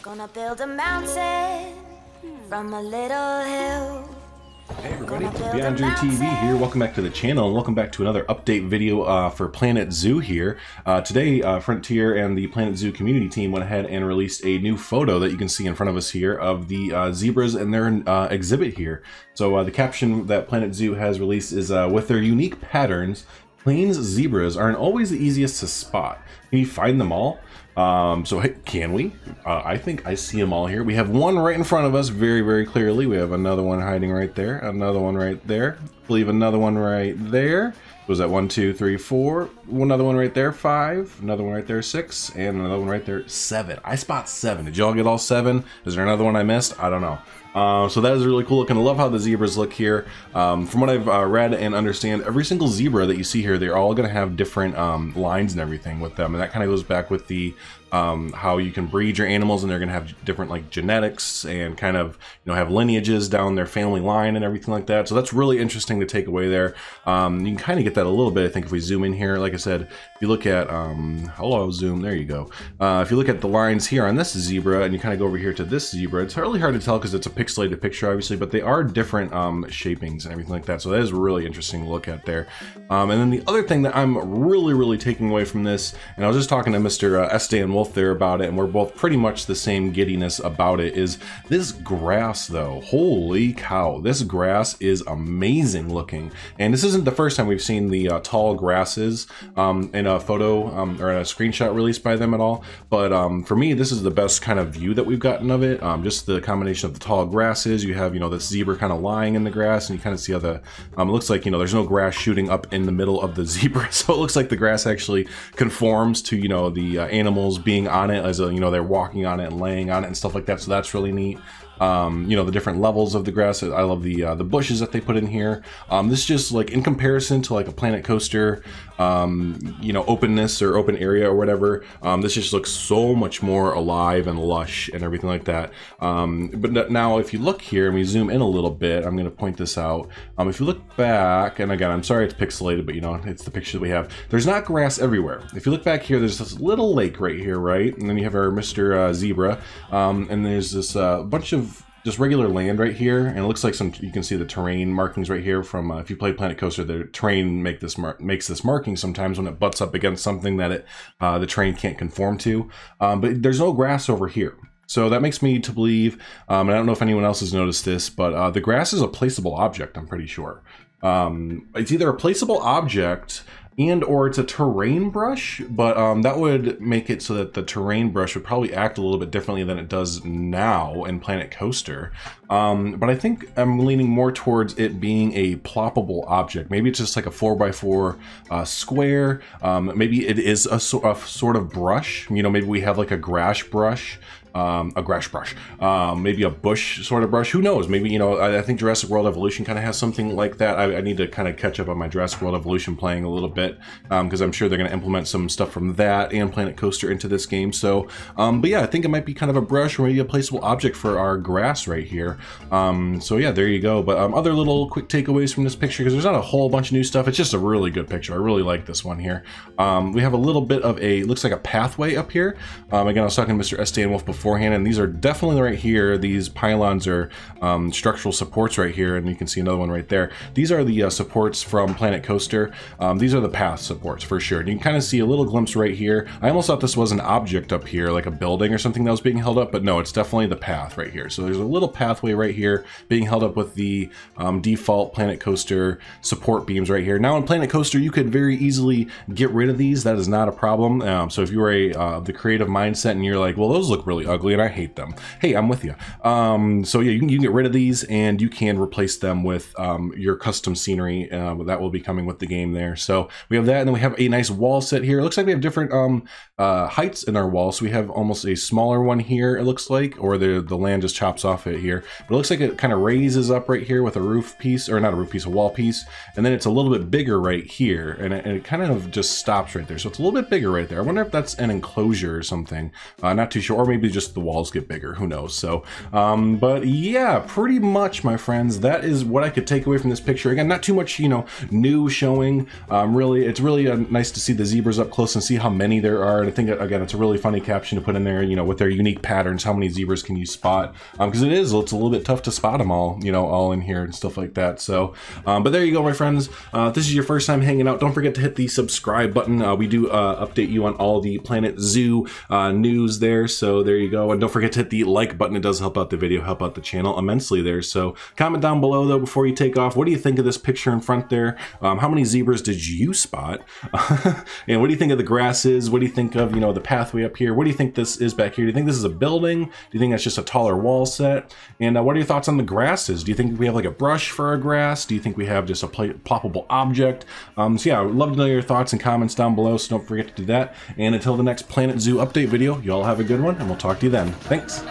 Gonna build a mountain from a little hill. Hey everybody, Beyond Your TV here. Welcome back to the channel and welcome back to another update video for Planet Zoo here. Today, Frontier and the Planet Zoo community team went ahead and released a new photo that you can see in front of us here of the zebras and their exhibit here. So the caption that Planet Zoo has released is, with their unique patterns, Plains zebras aren't always the easiest to spot. Can you find them all? So hey, can we? I think I see them all here. We have one right in front of us very clearly. We have another one hiding right there, another one right there, I believe another one right there. Was that 1, 2, 3, 4? Another one right there, 5. Another one right there, 6. And another one right there, 7. I spot 7. Did y'all get all 7? Is there another one I missed? I don't know. So that is really cool looking. I love how the zebras look here. From what I've read and understand, every single zebra that you see here, they're all going to have different lines and everything with them. And that kind of goes back with the how you can breed your animals, and they're going to have different like genetics and kind of, you know, have lineages down their family line and everything like that. So that's really interesting to take away there. You can kind of get that a little bit, I think, if we zoom in here. Like I said, if you look at, hello, zoom, there you go. If you look at the lines here on this zebra and you kind of go over here to this zebra, it's really hard to tell because it's a pixelated picture, obviously, but they are different shapings and everything like that. So that is really interesting to look at there. And then the other thing that I'm really taking away from this, and I was just talking to Mr. Estan Wolf there about it, and we're both pretty much the same giddiness about it, is this grass though. Holy cow, this grass is amazing looking. And this isn't the first time we've seen the tall grasses in a photo or in a screenshot released by them at all. But for me, this is the best kind of view that we've gotten of it. Just the combination of the tall grasses. You have, you know, this zebra kind of lying in the grass, and you kind of see how the it looks like, you know, there's no grass shooting up in the middle of the zebra, so it looks like the grass actually conforms to, you know, the animals being on it, as a, you know, they're walking on it and laying on it and stuff like that. So that's really neat. You know, the different levels of the grass. I love the bushes that they put in here. This just, like, in comparison to like a Planet Coaster, you know, openness or open area or whatever, this just looks so much more alive and lush and everything like that. But now if you look here and we zoom in a little bit, I'm going to point this out. If you look back, and again, I'm sorry it's pixelated, but you know, it's the picture that we have. There's not grass everywhere. If you look back here, there's this little lake right here, right? And then you have our Mr. Zebra, and there's this bunch of just regular land right here, and it looks like you can see the terrain markings right here from if you play Planet Coaster, the terrain makes this marking sometimes when it butts up against something that the terrain can't conform to. But there's no grass over here. So that makes me to believe, and I don't know if anyone else has noticed this, but the grass is a placeable object, I'm pretty sure. It's either a placeable object and or it's a terrain brush, but that would make it so that the terrain brush would probably act a little bit differently than it does now in Planet Coaster. But I think I'm leaning more towards it being a ploppable object. Maybe it's just like a 4x4 square. Maybe it is a sort of brush. You know, maybe we have like a grass brush. Maybe a bush sort of brush. Who knows? Maybe, you know, I think Jurassic World Evolution kind of has something like that. I need to kind of catch up on my Jurassic World Evolution playing a little bit, because I'm sure they're going to implement some stuff from that and Planet Coaster into this game. So, but yeah, I think it might be kind of a brush or maybe a placeable object for our grass right here. So yeah, there you go. But other little quick takeaways from this picture, because there's not a whole bunch of new stuff. It's just a really good picture. I really like this one here. We have a little bit of looks like a pathway up here. Again, I was talking to Mr. Estan Wolf beforehand, and these are definitely right here. These pylons are structural supports right here, and you can see another one right there. These are the supports from Planet Coaster. These are the path supports for sure. And you can kind of see a little glimpse right here. I almost thought this was an object up here, like a building or something that was being held up, but no, it's definitely the path right here. So there's a little pathway right here being held up with the default Planet Coaster support beams right here. Now in Planet Coaster, you could very easily get rid of these. That is not a problem. So if you were the creative mindset and you're like, well, those look really ugly and I hate them. Hey, I'm with you. So yeah, you can get rid of these and you can replace them with your custom scenery that will be coming with the game there. So we have that, and then we have a nice wall set here. It looks like we have different heights in our wall. So we have almost a smaller one here, it looks like, or the land just chops off it here. But it looks like it kind of raises up right here with a roof piece, or not a roof piece, a wall piece. And then it's a little bit bigger right here, and it kind of just stops right there. So it's a little bit bigger right there. I wonder if that's an enclosure or something. Not too sure, or maybe just just the walls get bigger, who knows. So but yeah, pretty much, my friends, that is what I could take away from this picture. Again, not too much, you know, new showing. Really, it's really nice to see the zebras up close and see how many there are. And I think, again, it's a really funny caption to put in there, you know, with their unique patterns, how many zebras can you spot? Because it's a little bit tough to spot them all, you know, all in here and stuff like that. So but there you go, my friends. If this is your first time hanging out, don't forget to hit the subscribe button. We do update you on all the Planet Zoo news there, so there you go. And don't forget to hit the like button. It does help out the video, help out the channel immensely there. So comment down below, though, before you take off, what do you think of this picture in front there? How many zebras did you spot? And what do you think of the grasses? What do you think of, you know, the pathway up here? What do you think this is back here? Do you think this is a building? Do you think that's just a taller wall set? And what are your thoughts on the grasses? Do you think we have like a brush for our grass? Do you think we have just a ploppable object? So yeah, I would love to know your thoughts and comments down below, so don't forget to do that. And until the next Planet Zoo update video, you all have a good one, and we'll talk to you then. Thanks.